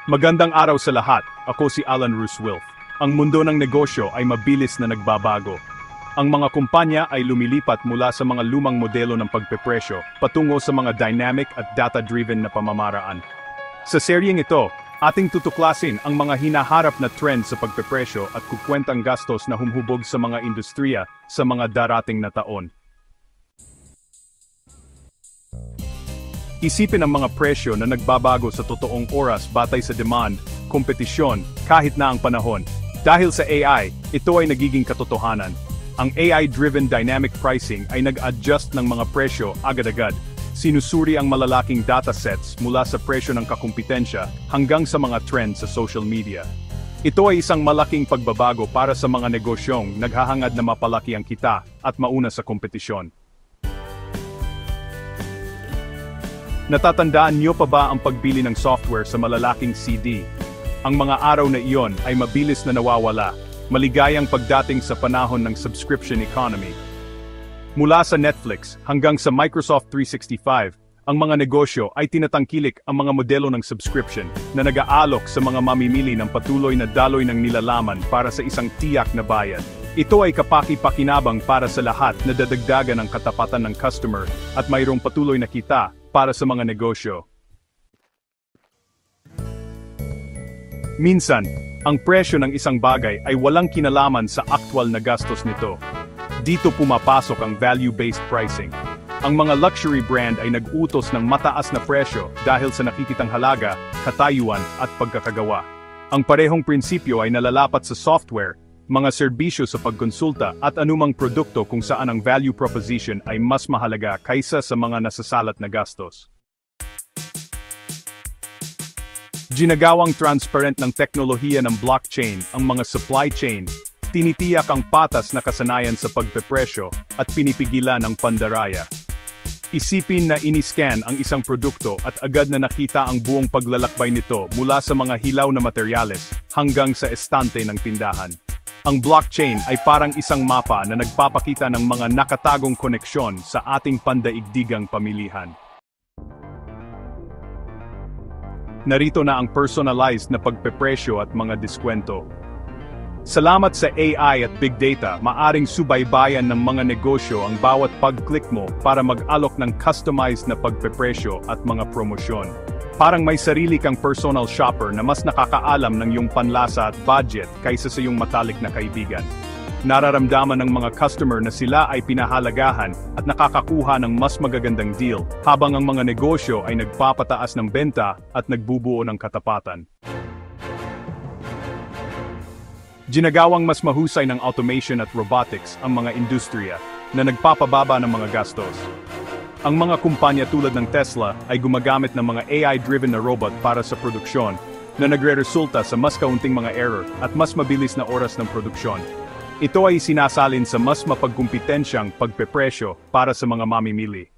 Magandang araw sa lahat, ako si Alan Rooswilth. Ang mundo ng negosyo ay mabilis na nagbabago. Ang mga kumpanya ay lumilipat mula sa mga lumang modelo ng pagpepresyo patungo sa mga dynamic at data-driven na pamamaraan. Sa seryeng ito, ating tutuklasin ang mga hinaharap na trend sa pagpepresyo at kukwentang gastos na humhubog sa mga industriya sa mga darating na taon. Isipin ang mga presyo na nagbabago sa totoong oras batay sa demand, kompetisyon, kahit na ang panahon. Dahil sa AI, ito ay nagiging katotohanan. Ang AI-driven dynamic pricing ay nag-adjust ng mga presyo agad-agad. Sinusuri ang malalaking datasets mula sa presyo ng kakumpetensya hanggang sa mga trends sa social media. Ito ay isang malaking pagbabago para sa mga negosyong naghahangad na mapalaki ang kita at mauna sa kompetisyon. Natatandaan niyo pa ba ang pagbili ng software sa malalaking CD? Ang mga araw na iyon ay mabilis na nawawala, maligayang pagdating sa panahon ng subscription economy. Mula sa Netflix hanggang sa Microsoft 365, ang mga negosyo ay tinatangkilik ang mga modelo ng subscription na nag-aalok sa mga mamimili ng patuloy na daloy ng nilalaman para sa isang tiyak na bayad. Ito ay kapaki-pakinabang para sa lahat na dadagdagan ang katapatan ng customer at mayroong patuloy na kita para sa mga negosyo. Minsan, ang presyo ng isang bagay ay walang kinalaman sa aktwal na gastos nito. Dito pumapasok ang value-based pricing. Ang mga luxury brand ay nag-utos ng mataas na presyo dahil sa nakikitang halaga, katayuan at pagkakagawa. Ang parehong prinsipyo ay nalalapat sa software, mga serbisyo sa pagkonsulta at anumang produkto kung saan ang value proposition ay mas mahalaga kaysa sa mga nasasalat na gastos. Ginagawang transparent ng teknolohiya ng blockchain ang mga supply chain, tinitiyak ang patas na kasanayan sa pagpepresyo at pinipigilan ang pandaraya. Isipin na iniscan ang isang produkto at agad na nakita ang buong paglalakbay nito mula sa mga hilaw na materyales hanggang sa estante ng tindahan. Ang blockchain ay parang isang mapa na nagpapakita ng mga nakatagong koneksyon sa ating pandaigdigang pamilihan. Narito na ang personalized na pagpepresyo at mga diskwento. Salamat sa AI at Big Data, maaring subaybayan ng mga negosyo ang bawat pag-click mo para mag-alok ng customized na pagpepresyo at mga promosyon. Parang may sarili kang personal shopper na mas nakakaalam ng iyong panlasa at budget kaysa sa iyong matalik na kaibigan. Nararamdaman ng mga customer na sila ay pinahalagahan at nakakakuha ng mas magagandang deal, habang ang mga negosyo ay nagpapataas ng benta at nagbubuo ng katapatan. Ginagawang mas mahusay ng automation at robotics ang mga industriya na nagpapababa ng mga gastos. Ang mga kumpanya tulad ng Tesla ay gumagamit ng mga AI-driven na robot para sa produksyon na nagre-resulta sa mas kaunting mga error at mas mabilis na oras ng produksyon. Ito ay sinasalin sa mas mapagkumpetensyang pagpepresyo para sa mga mamimili.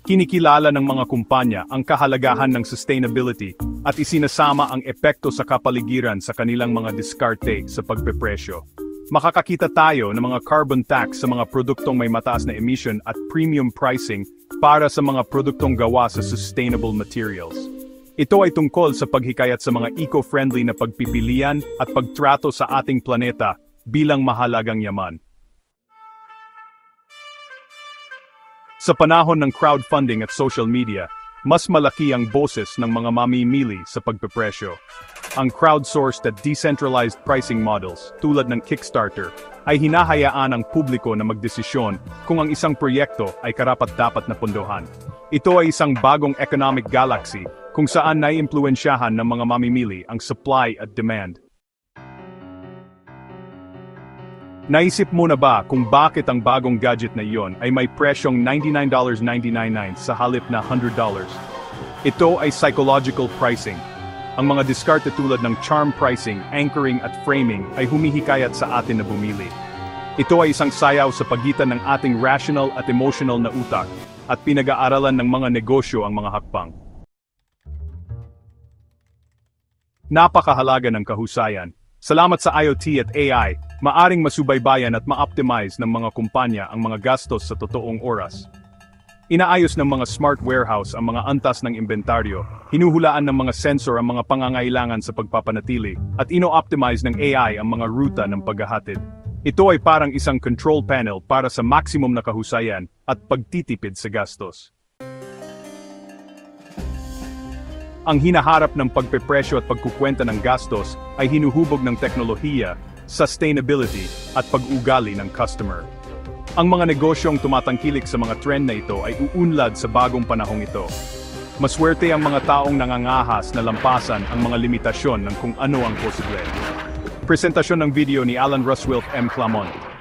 Kinikilala ng mga kumpanya ang kahalagahan ng sustainability at isinasama ang epekto sa kapaligiran sa kanilang mga diskarte sa pagpepresyo. Makakakita tayo ng mga carbon tax sa mga produktong may mataas na emission at premium pricing para sa mga produktong gawa sa sustainable materials. Ito ay tungkol sa paghikayat sa mga eco-friendly na pagpipilian at pagtrato sa ating planeta bilang mahalagang yaman. Sa panahon ng crowdfunding at social media, mas malaki ang boses ng mga mamimili sa pagpepresyo. Ang crowdsourced at decentralized pricing models, tulad ng Kickstarter, ay hinahayaan ang publiko na magdesisyon kung ang isang proyekto ay karapat-dapat na pondohan. Ito ay isang bagong economic galaxy kung saan naiimpluwensyahan ng mga mamimili ang supply at demand. Naisip mo na ba kung bakit ang bagong gadget na iyon ay may presyong $99.99 sa halip na $100? Ito ay psychological pricing. Ang mga diskarte tulad ng charm pricing, anchoring at framing ay humihikayat sa atin na bumili. Ito ay isang sayaw sa pagitan ng ating rational at emotional na utak at pinag-aaralan ng mga negosyo ang mga hakbang. Napakahalaga ng kahusayan. Salamat sa IoT at AI, maaring masubaybayan at ma-optimize ng mga kumpanya ang mga gastos sa totoong oras. Inaayos ng mga smart warehouse ang mga antas ng inventaryo, hinuhulaan ng mga sensor ang mga pangangailangan sa pagpapanatili, at ino-optimize ng AI ang mga ruta ng paghahatid. Ito ay parang isang control panel para sa maximum na kahusayan at pagtitipid sa gastos. Ang hinaharap ng pagpepresyo at pagkukwenta ng gastos ay hinuhubog ng teknolohiya, sustainability, at pag-ugali ng customer. Ang mga negosyong tumatangkilik sa mga trend na ito ay uunlad sa bagong panahong ito. Maswerte ang mga taong nangangahas na lampasan ang mga limitasyon ng kung ano ang posible. Presentasyon ng video ni Alan Ruswilf M. Clamont.